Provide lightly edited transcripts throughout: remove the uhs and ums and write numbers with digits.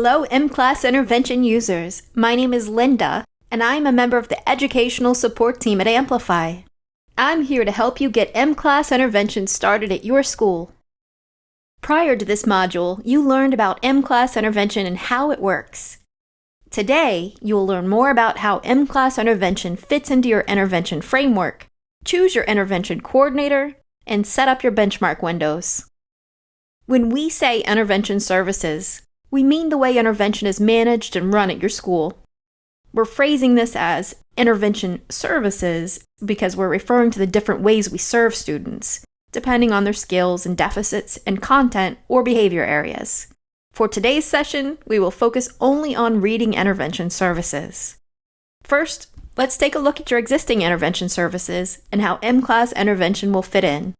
Hello, mCLASS intervention users. My name is Linda, and I'm a member of the educational support team at Amplify. I'm here to help you get mCLASS intervention started at your school. Prior to this module, you learned about mCLASS intervention and how it works. Today, you'll learn more about how mCLASS intervention fits into your intervention framework, choose your intervention coordinator, and set up your benchmark windows. When we say intervention services, we mean the way intervention is managed and run at your school. We're phrasing this as intervention services because we're referring to the different ways we serve students, depending on their skills and deficits and content or behavior areas. For today's session, we will focus only on reading intervention services. First, let's take a look at your existing intervention services and how mCLASS intervention will fit in.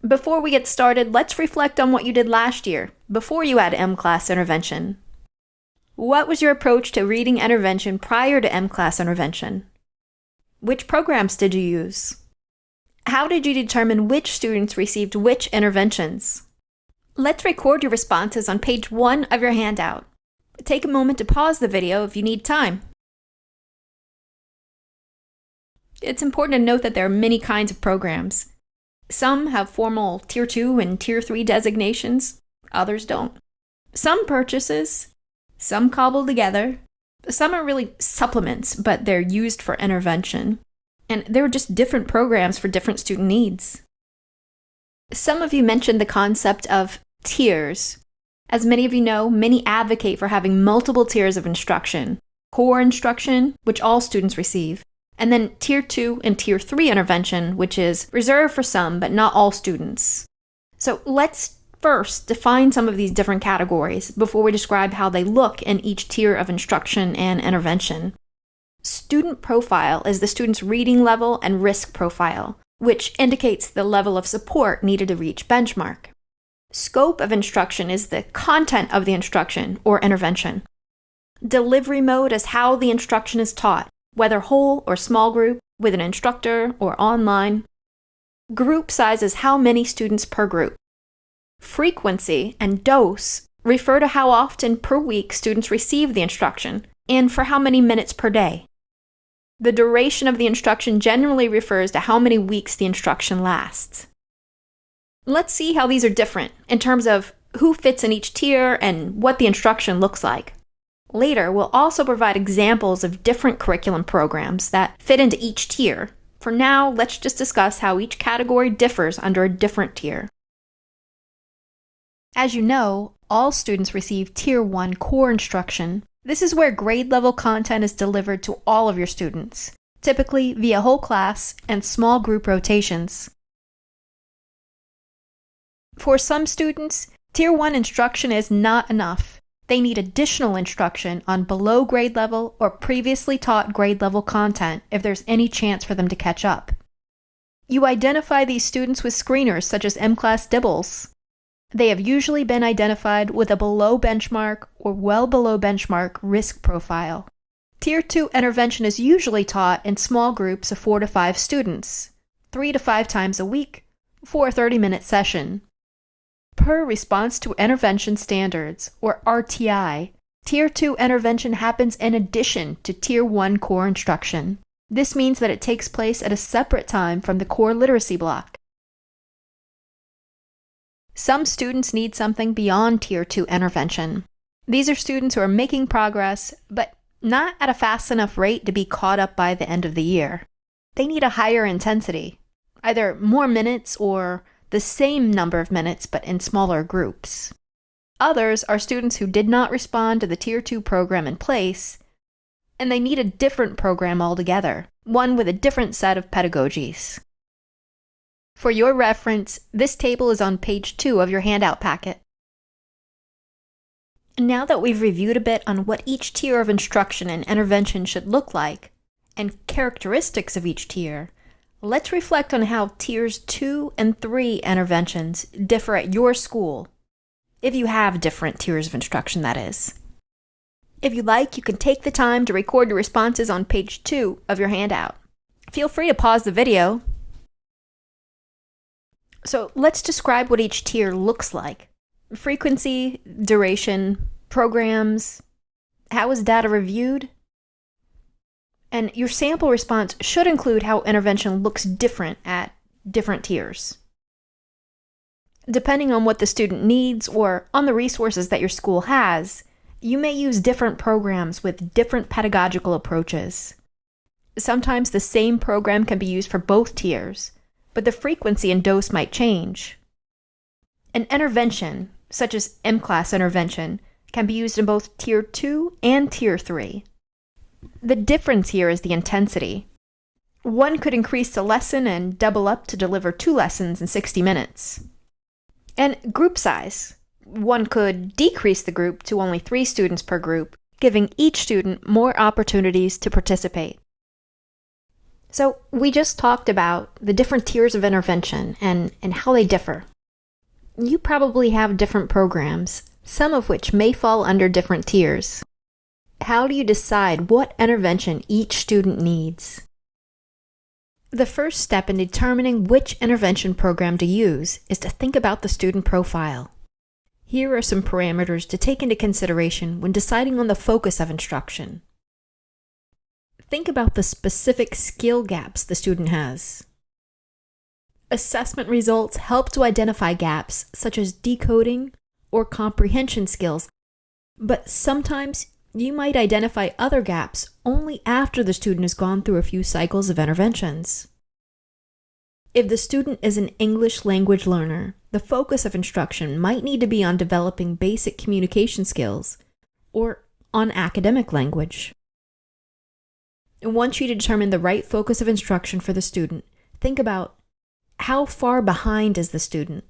Before we get started, let's reflect on what you did last year, before you had mCLASS intervention. What was your approach to reading intervention prior to mCLASS intervention? Which programs did you use? How did you determine which students received which interventions? Let's record your responses on page 1 of your handout. Take a moment to pause the video if you need time. It's important to note that there are many kinds of programs. Some have formal Tier 2 and Tier 3 designations, others don't. Some purchases, some cobbled together, some are really supplements, but they're used for intervention. And there are just different programs for different student needs. Some of you mentioned the concept of tiers. As many of you know, many advocate for having multiple tiers of instruction. Core instruction, which all students receive, and then Tier 2 and Tier 3 intervention, which is reserved for some but not all students. So let's first define some of these different categories before we describe how they look in each tier of instruction and intervention. Student profile is the student's reading level and risk profile, which indicates the level of support needed to reach benchmark. Scope of instruction is the content of the instruction or intervention. Delivery mode is how the instruction is taught, whether whole or small group, with an instructor or online. Group size is how many students per group. Frequency and dose refer to how often per week students receive the instruction and for how many minutes per day. The duration of the instruction generally refers to how many weeks the instruction lasts. Let's see how these are different in terms of who fits in each tier and what the instruction looks like. Later, we'll also provide examples of different curriculum programs that fit into each tier. For now, let's just discuss how each category differs under a different tier. As you know, all students receive Tier 1 core instruction. This is where grade-level content is delivered to all of your students, typically via whole class and small group rotations. For some students, Tier 1 instruction is not enough. They need additional instruction on below grade level or previously taught grade level content if there's any chance for them to catch up. You identify these students with screeners such as mCLASS Dibbles. They have usually been identified with a below benchmark or well below benchmark risk profile. Tier 2 intervention is usually taught in small groups of 4 to 5 students, 3 to 5 times a week, for a 30-minute session. Per response to intervention standards, or RTI, Tier 2 intervention happens in addition to Tier 1 core instruction. This means that it takes place at a separate time from the core literacy block. Some students need something beyond Tier 2 intervention. These are students who are making progress, but not at a fast enough rate to be caught up by the end of the year. They need a higher intensity, either more minutes or the same number of minutes but in smaller groups. Others are students who did not respond to the Tier 2 program in place, and they need a different program altogether, one with a different set of pedagogies. For your reference, this table is on page 2 of your handout packet. Now that we've reviewed a bit on what each tier of instruction and intervention should look like, and characteristics of each tier, let's reflect on how Tiers 2 and 3 interventions differ at your school, if you have different tiers of instruction, that is. If you like, you can take the time to record your responses on page 2 of your handout. Feel free to pause the video. So let's describe what each tier looks like. Frequency, duration, programs, how is data reviewed? And your sample response should include how intervention looks different at different tiers. Depending on what the student needs or on the resources that your school has, you may use different programs with different pedagogical approaches. Sometimes the same program can be used for both tiers, but the frequency and dose might change. An intervention, such as mCLASS intervention, can be used in both Tier 2 and Tier 3. The difference here is the intensity. One could increase the lesson and double up to deliver 2 lessons in 60 minutes. And group size. One could decrease the group to only 3 students per group, giving each student more opportunities to participate. So we just talked about the different tiers of intervention and how they differ. You probably have different programs, some of which may fall under different tiers. How do you decide what intervention each student needs? The first step in determining which intervention program to use is to think about the student profile. Here are some parameters to take into consideration when deciding on the focus of instruction. Think about the specific skill gaps the student has. Assessment results help to identify gaps such as decoding or comprehension skills, but sometimes you might identify other gaps only after the student has gone through a few cycles of interventions. If the student is an English language learner, the focus of instruction might need to be on developing basic communication skills or on academic language. Once you determine the right focus of instruction for the student, think about how far behind is the student?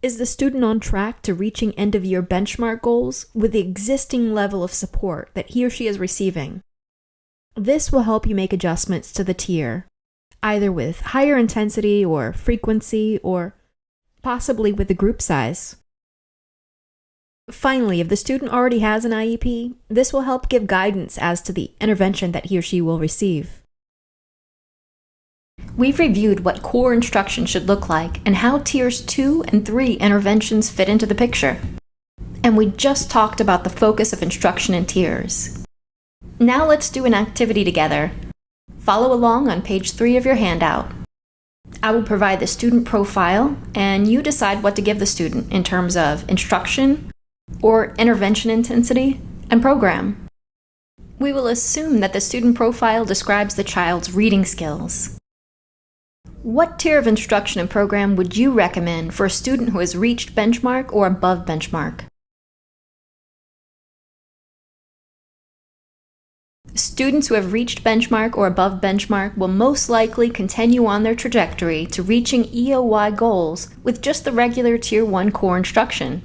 Is the student on track to reaching end-of-year benchmark goals with the existing level of support that he or she is receiving? This will help you make adjustments to the tier, either with higher intensity or frequency, or possibly with the group size. Finally, if the student already has an IEP, this will help give guidance as to the intervention that he or she will receive. We've reviewed what core instruction should look like and how Tiers 2 and 3 interventions fit into the picture. And we just talked about the focus of instruction in tiers. Now let's do an activity together. Follow along on page 3 of your handout. I will provide the student profile, and you decide what to give the student in terms of instruction or intervention intensity and program. We will assume that the student profile describes the child's reading skills. What tier of instruction and program would you recommend for a student who has reached benchmark or above benchmark? Students who have reached benchmark or above benchmark will most likely continue on their trajectory to reaching EOY goals with just the regular Tier 1 core instruction.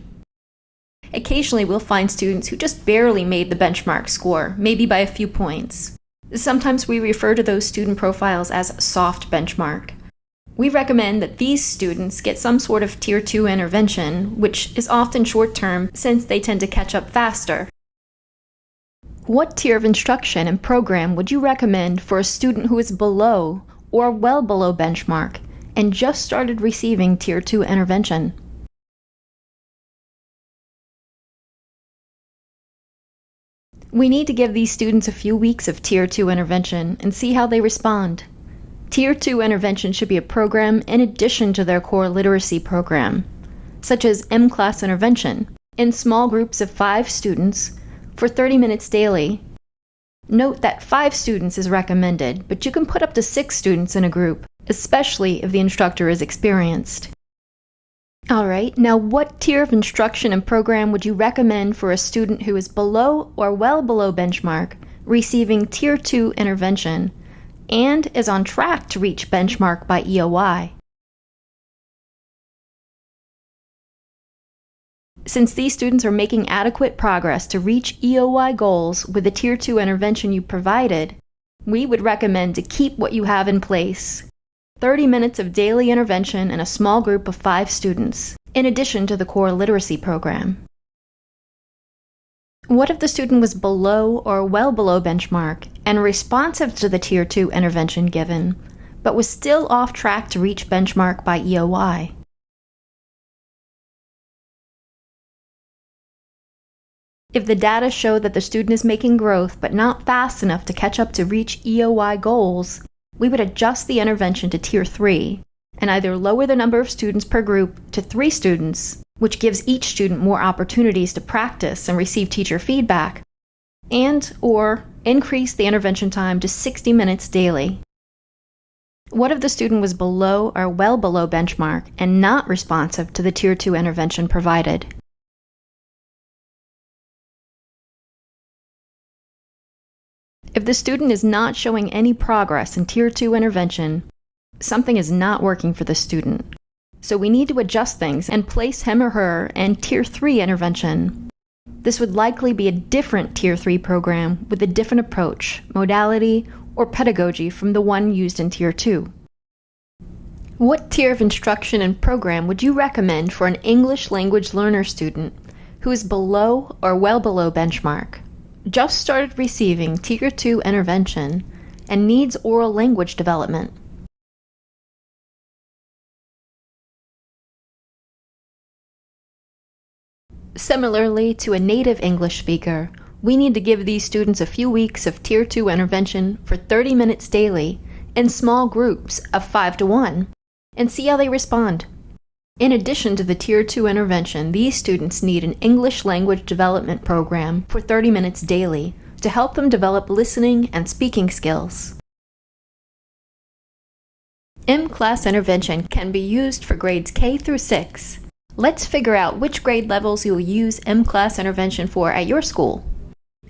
Occasionally, we'll find students who just barely made the benchmark score, maybe by a few points. Sometimes we refer to those student profiles as soft benchmark. We recommend that these students get some sort of Tier 2 intervention, which is often short-term since they tend to catch up faster. What tier of instruction and program would you recommend for a student who is below or well below benchmark and just started receiving Tier 2 intervention? We need to give these students a few weeks of Tier 2 intervention and see how they respond. Tier 2 intervention should be a program in addition to their core literacy program, such as mCLASS intervention, in small groups of 5 students for 30 minutes daily. Note that 5 students is recommended, but you can put up to 6 students in a group, especially if the instructor is experienced. Alright, now what tier of instruction and program would you recommend for a student who is below or well below benchmark, receiving Tier 2 intervention, and is on track to reach benchmark by EOY? Since these students are making adequate progress to reach EOY goals with the Tier 2 intervention you provided, we would recommend to keep what you have in place. 30 minutes of daily intervention in a small group of 5 students, in addition to the core literacy program. What if the student was below or well below benchmark and responsive to the Tier 2 intervention given, but was still off track to reach benchmark by EOY? If the data show that the student is making growth but not fast enough to catch up to reach EOI goals, we would adjust the intervention to Tier 3 and either lower the number of students per group to 3 students, which gives each student more opportunities to practice and receive teacher feedback, or increase the intervention time to 60 minutes daily. What if the student was below or well below benchmark and not responsive to the Tier 2 intervention provided? If the student is not showing any progress in Tier 2 intervention, something is not working for the student. So we need to adjust things and place him or her in Tier 3 intervention. This would likely be a different Tier 3 program with a different approach, modality, or pedagogy from the one used in Tier 2. What tier of instruction and program would you recommend for an English language learner student who is below or well below benchmark, just started receiving Tier 2 intervention, and needs oral language development? Similarly to a native English speaker, we need to give these students a few weeks of Tier 2 intervention for 30 minutes daily in small groups of 5 to 1 and see how they respond. In addition to the Tier 2 intervention, these students need an English language development program for 30 minutes daily to help them develop listening and speaking skills. mCLASS intervention can be used for grades K through 6. Let's figure out which grade levels you will use mCLASS intervention for at your school.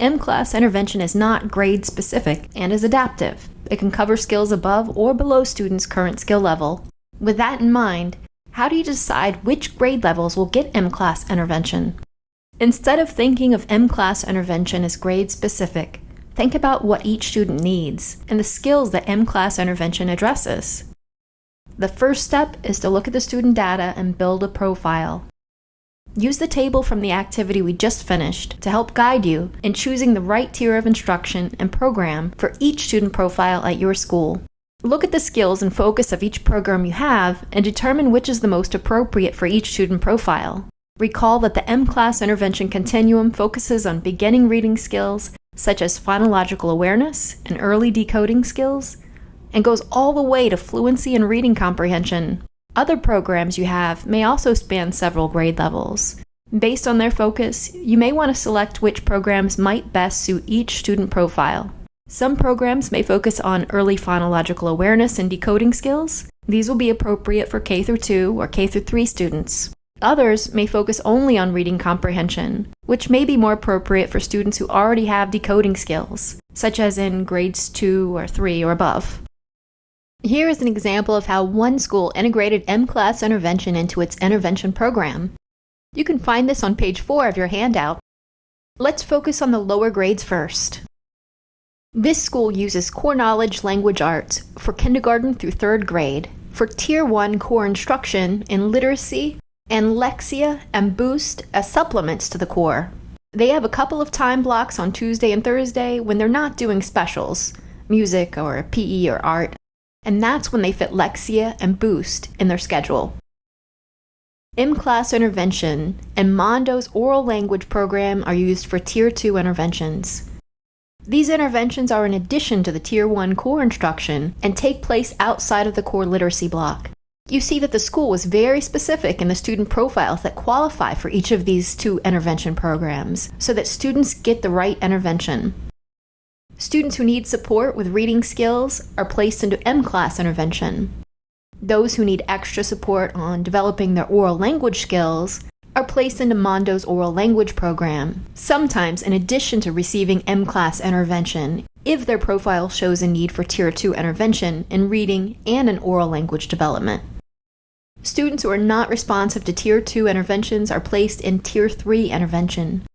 mCLASS intervention is not grade-specific and is adaptive. It can cover skills above or below students' current skill level. With that in mind, how do you decide which grade levels will get mCLASS intervention? Instead of thinking of mCLASS intervention as grade-specific, think about what each student needs and the skills that mCLASS intervention addresses. The first step is to look at the student data and build a profile. Use the table from the activity we just finished to help guide you in choosing the right tier of instruction and program for each student profile at your school. Look at the skills and focus of each program you have and determine which is the most appropriate for each student profile. Recall that the mCLASS intervention continuum focuses on beginning reading skills such as phonological awareness and early decoding skills, and goes all the way to fluency and reading comprehension. Other programs you have may also span several grade levels. Based on their focus, you may want to select which programs might best suit each student profile. Some programs may focus on early phonological awareness and decoding skills. These will be appropriate for K through 2 or K through 3 students. Others may focus only on reading comprehension, which may be more appropriate for students who already have decoding skills, such as in grades 2 or 3 or above. Here is an example of how one school integrated mCLASS intervention into its intervention program. You can find this on page 4 of your handout. Let's focus on the lower grades first. This school uses core knowledge language arts for kindergarten through 3rd grade for Tier 1 core instruction in literacy and Lexia and Boost as supplements to the core. They have a couple of time blocks on Tuesday and Thursday when they're not doing specials, music or PE or art, and that's when they fit Lexia and Boost in their schedule. mCLASS intervention and Mondo's oral language program are used for Tier 2 interventions. These interventions are in addition to the Tier 1 core instruction and take place outside of the core literacy block. You see that the school was very specific in the student profiles that qualify for each of these 2 intervention programs so that students get the right intervention. Students who need support with reading skills are placed into mCLASS intervention. Those who need extra support on developing their oral language skills are placed into Mondo's oral language program, sometimes in addition to receiving mCLASS intervention if their profile shows a need for Tier 2 intervention in reading and in oral language development. Students who are not responsive to Tier 2 interventions are placed in Tier 3 intervention.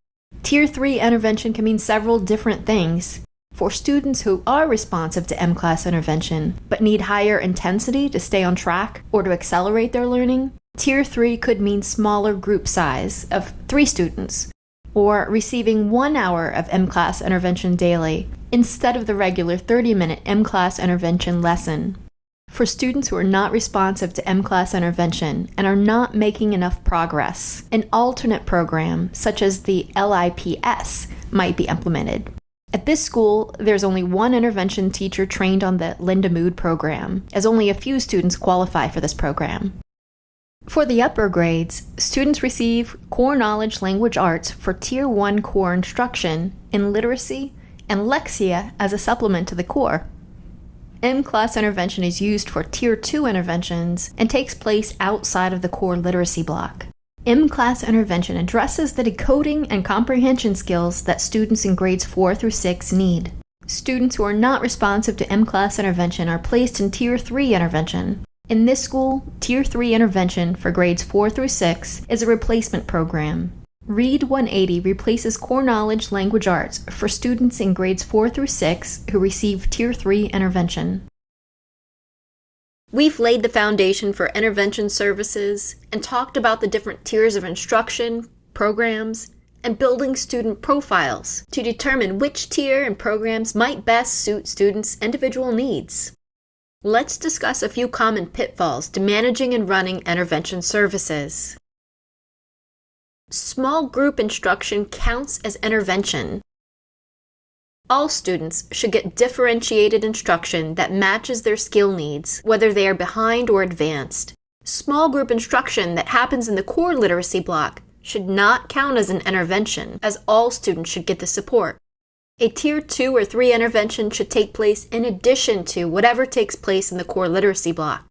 Tier 3 intervention can mean several different things. For students who are responsive to mCLASS intervention but need higher intensity to stay on track or to accelerate their learning, Tier 3 could mean smaller group size of 3 students, or receiving 1 hour of mCLASS intervention daily instead of the regular 30-minute mCLASS intervention lesson. For students who are not responsive to mCLASS intervention and are not making enough progress, an alternate program, such as the LIPS, might be implemented. At this school, there's only one intervention teacher trained on the Linda Mood program, as only a few students qualify for this program. For the upper grades, students receive Core Knowledge Language Arts for Tier 1 core instruction in literacy and Lexia as a supplement to the core. mCLASS intervention is used for Tier 2 interventions and takes place outside of the core literacy block. mCLASS intervention addresses the decoding and comprehension skills that students in grades 4 through 6 need. Students who are not responsive to mCLASS intervention are placed in Tier 3 intervention. In this school, Tier 3 intervention for grades 4 through 6 is a replacement program. Read 180 replaces Core Knowledge Language Arts for students in grades 4 through 6 who receive Tier 3 intervention. We've laid the foundation for intervention services and talked about the different tiers of instruction, programs, and building student profiles to determine which tier and programs might best suit students' individual needs. Let's discuss a few common pitfalls to managing and running intervention services. Small group instruction counts as intervention. All students should get differentiated instruction that matches their skill needs, whether they are behind or advanced. Small group instruction that happens in the core literacy block should not count as an intervention, as all students should get the support. A Tier 2 or 3 intervention should take place in addition to whatever takes place in the core literacy block.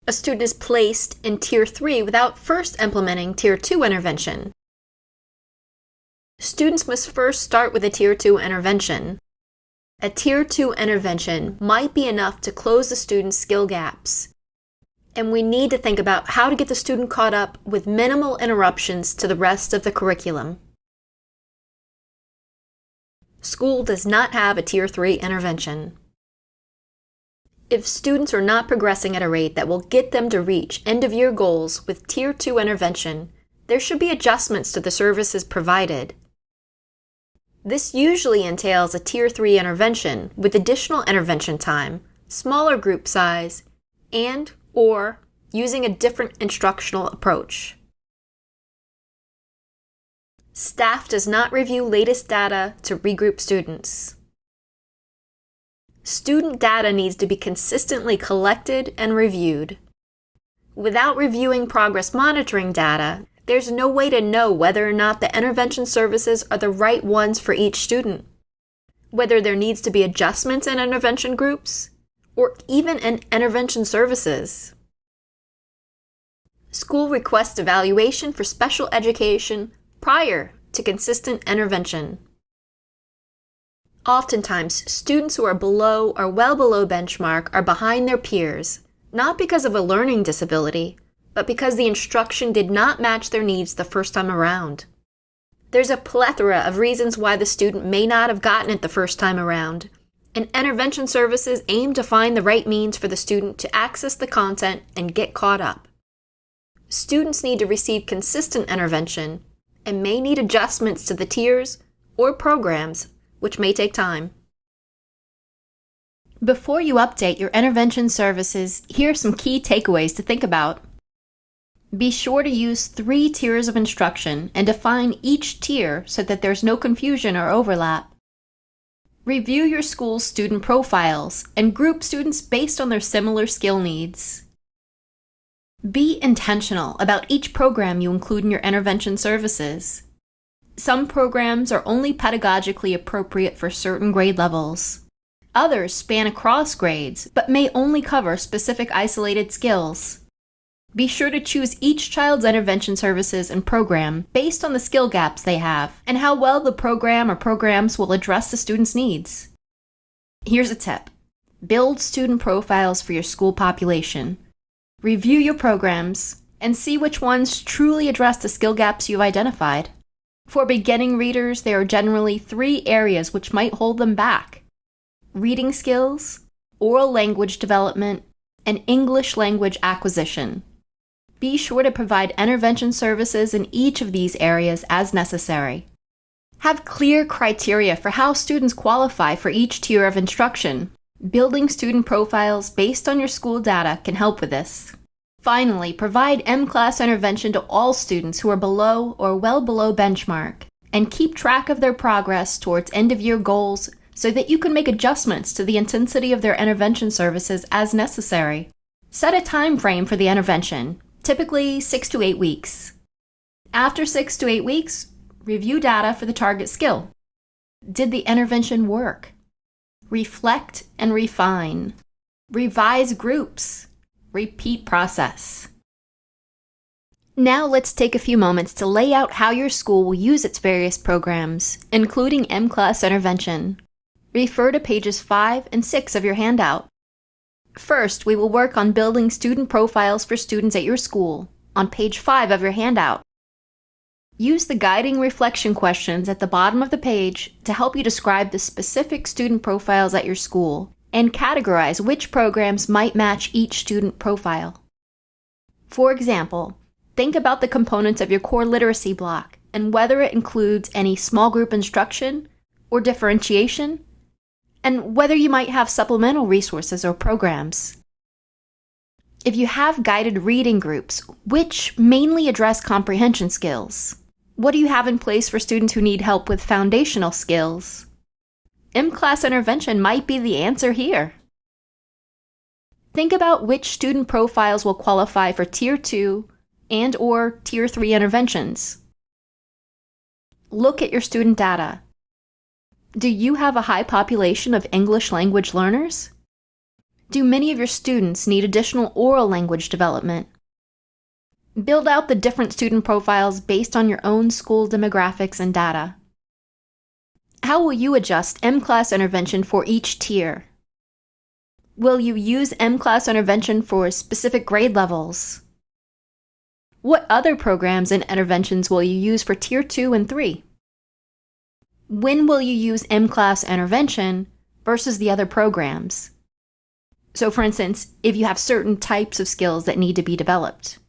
A student is placed in Tier 3 without first implementing Tier 2 intervention. Students must first start with a Tier 2 intervention. A Tier 2 intervention might be enough to close the student's skill gaps, and we need to think about how to get the student caught up with minimal interruptions to the rest of the curriculum. School does not have a Tier 3 intervention. If students are not progressing at a rate that will get them to reach end-of-year goals with Tier 2 intervention, there should be adjustments to the services provided. This usually entails a Tier 3 intervention with additional intervention time, smaller group size, and/or using a different instructional approach. Staff does not review latest data to regroup students. Student data needs to be consistently collected and reviewed. Without reviewing progress monitoring data, there's no way to know whether or not the intervention services are the right ones for each student, whether there needs to be adjustments in intervention groups, or even in intervention services. School requests evaluation for special education prior to consistent intervention. Oftentimes, students who are below or well below benchmark are behind their peers, not because of a learning disability, but because the instruction did not match their needs the first time around. There's a plethora of reasons why the student may not have gotten it the first time around, and intervention services aim to find the right means for the student to access the content and get caught up. Students need to receive consistent intervention and may need adjustments to the tiers or programs, which may take time. Before you update your intervention services, here are some key takeaways to think about. Be sure to use 3 tiers of instruction and define each tier so that there's no confusion or overlap. Review your school's student profiles and group students based on their similar skill needs. Be intentional about each program you include in your intervention services. Some programs are only pedagogically appropriate for certain grade levels. Others span across grades, but may only cover specific isolated skills. Be sure to choose each child's intervention services and program based on the skill gaps they have and how well the program or programs will address the student's needs. Here's a tip. Build student profiles for your school population. Review your programs and see which ones truly address the skill gaps you've identified. For beginning readers, there are generally 3 areas which might hold them back: reading skills, oral language development, and English language acquisition. Be sure to provide intervention services in each of these areas as necessary. Have clear criteria for how students qualify for each tier of instruction. Building student profiles based on your school data can help with this. Finally, provide mCLASS intervention to all students who are below or well below benchmark, and keep track of their progress towards end-of-year goals so that you can make adjustments to the intensity of their intervention services as necessary. Set a time frame for the intervention, typically 6 to 8 weeks. After 6 to 8 weeks, review data for the target skill. Did the intervention work? Reflect and refine. Revise groups. Repeat process. Now let's take a few moments to lay out how your school will use its various programs, including mCLASS intervention. Refer to pages 5 and 6 of your handout. First, we will work on building student profiles for students at your school, on page 5 of your handout. Use the guiding reflection questions at the bottom of the page to help you describe the specific student profiles at your school and categorize which programs might match each student profile. For example, think about the components of your core literacy block and whether it includes any small group instruction or differentiation, and whether you might have supplemental resources or programs. If you have guided reading groups, which mainly address comprehension skills, what do you have in place for students who need help with foundational skills? mCLASS intervention might be the answer here. Think about which student profiles will qualify for Tier 2 and/or Tier 3 interventions. Look at your student data. Do you have a high population of English language learners? Do many of your students need additional oral language development? Build out the different student profiles based on your own school demographics and data. How will you adjust mCLASS intervention for each tier? Will you use mCLASS intervention for specific grade levels? What other programs and interventions will you use for Tier 2 and 3? When will you use mCLASS intervention versus the other programs? So for instance, if you have certain types of skills that need to be developed.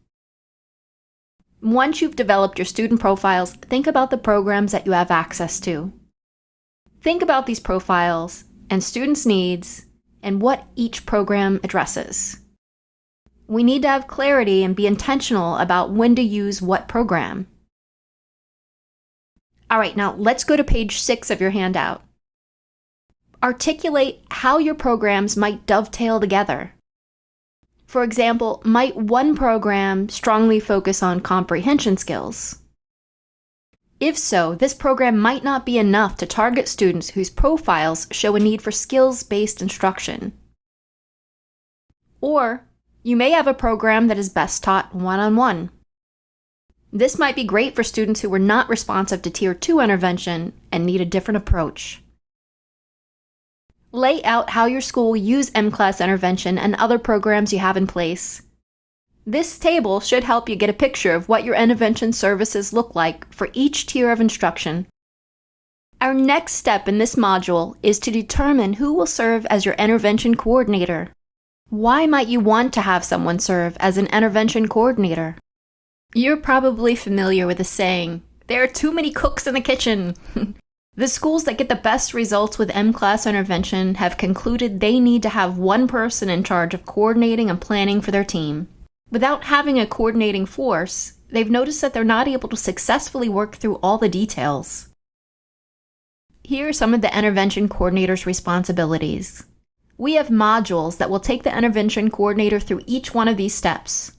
Once you've developed your student profiles, think about the programs that you have access to. Think about these profiles and students' needs and what each program addresses. We need to have clarity and be intentional about when to use what program. All right, now let's go to page 6 of your handout. Articulate how your programs might dovetail together. For example, might one program strongly focus on comprehension skills? If so, this program might not be enough to target students whose profiles show a need for skills-based instruction. Or, you may have a program that is best taught one-on-one. This might be great for students who were not responsive to Tier 2 intervention and need a different approach. Lay out how your school will use mCLASS intervention and other programs you have in place. This table should help you get a picture of what your intervention services look like for each tier of instruction. Our next step in this module is to determine who will serve as your intervention coordinator. Why might you want to have someone serve as an intervention coordinator? You're probably familiar with the saying, "There are too many cooks in the kitchen." The schools that get the best results with mCLASS intervention have concluded they need to have one person in charge of coordinating and planning for their team. Without having a coordinating force, they've noticed that they're not able to successfully work through all the details. Here are some of the intervention coordinator's responsibilities. We have modules that will take the intervention coordinator through each one of these steps.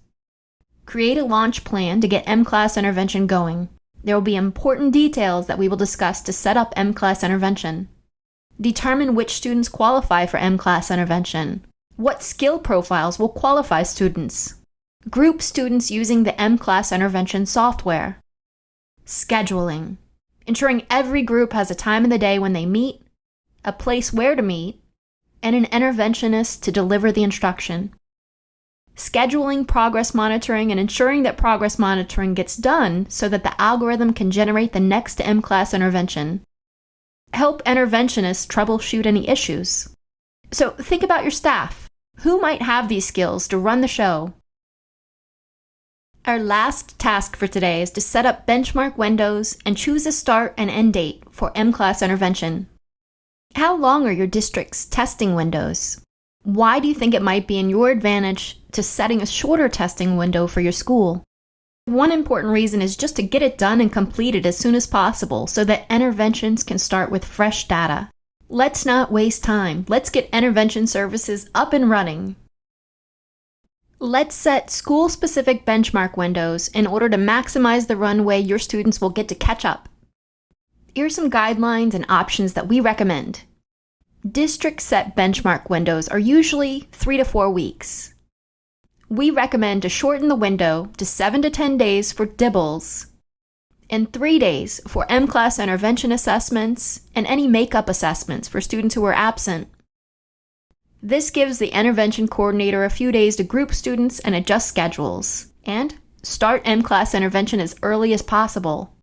Create a launch plan to get mCLASS intervention going. There will be important details that we will discuss to set up mCLASS intervention. Determine which students qualify for mCLASS intervention. What skill profiles will qualify students? Group students using the mCLASS intervention software. Scheduling. Ensuring every group has a time of the day when they meet, a place where to meet, and an interventionist to deliver the instruction. Scheduling progress monitoring and ensuring that progress monitoring gets done so that the algorithm can generate the next mCLASS intervention. Help interventionists troubleshoot any issues. So think about your staff. Who might have these skills to run the show? Our last task for today is to set up benchmark windows and choose a start and end date for mCLASS intervention. How long are your district's testing windows? Why do you think it might be in your advantage to setting a shorter testing window for your school? One important reason is just to get it done and completed as soon as possible so that interventions can start with fresh data. Let's not waste time. Let's get intervention services up and running. Let's set school-specific benchmark windows in order to maximize the runway your students will get to catch up. Here's some guidelines and options that we recommend. District-set benchmark windows are usually 3 to 4 weeks. We recommend to shorten the window to 7 to 10 days for DIBELS and 3 days for mCLASS intervention assessments and any makeup assessments for students who are absent. This gives the intervention coordinator a few days to group students and adjust schedules, and start mCLASS intervention as early as possible.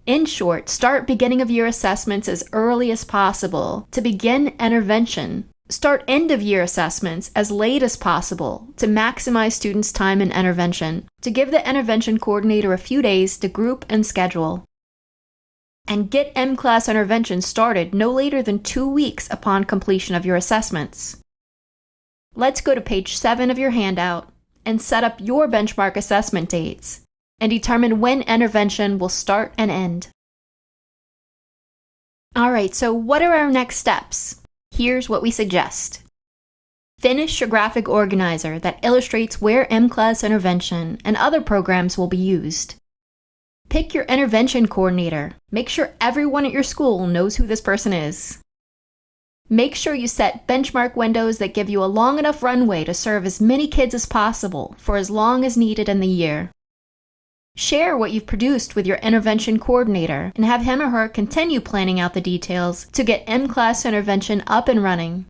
In short, start beginning of year assessments as early as possible to begin intervention. Start end of year assessments as late as possible to maximize students' time in intervention, to give the intervention coordinator a few days to group and schedule. And get mCLASS intervention started no later than 2 weeks upon completion of your assessments. Let's go to page 7 of your handout and set up your benchmark assessment dates and determine when intervention will start and end. Alright, so what are our next steps? Here's what we suggest. Finish your graphic organizer that illustrates where mCLASS intervention and other programs will be used. Pick your intervention coordinator. Make sure everyone at your school knows who this person is. Make sure you set benchmark windows that give you a long enough runway to serve as many kids as possible for as long as needed in the year. Share what you've produced with your intervention coordinator and have him or her continue planning out the details to get mCLASS intervention up and running.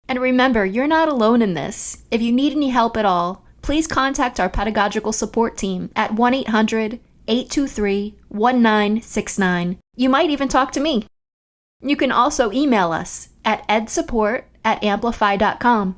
And remember, you're not alone in this. If you need any help at all, please contact our pedagogical support team at 1-800-823-1969. You might even talk to me. You can also email us at edsupport@amplify.com.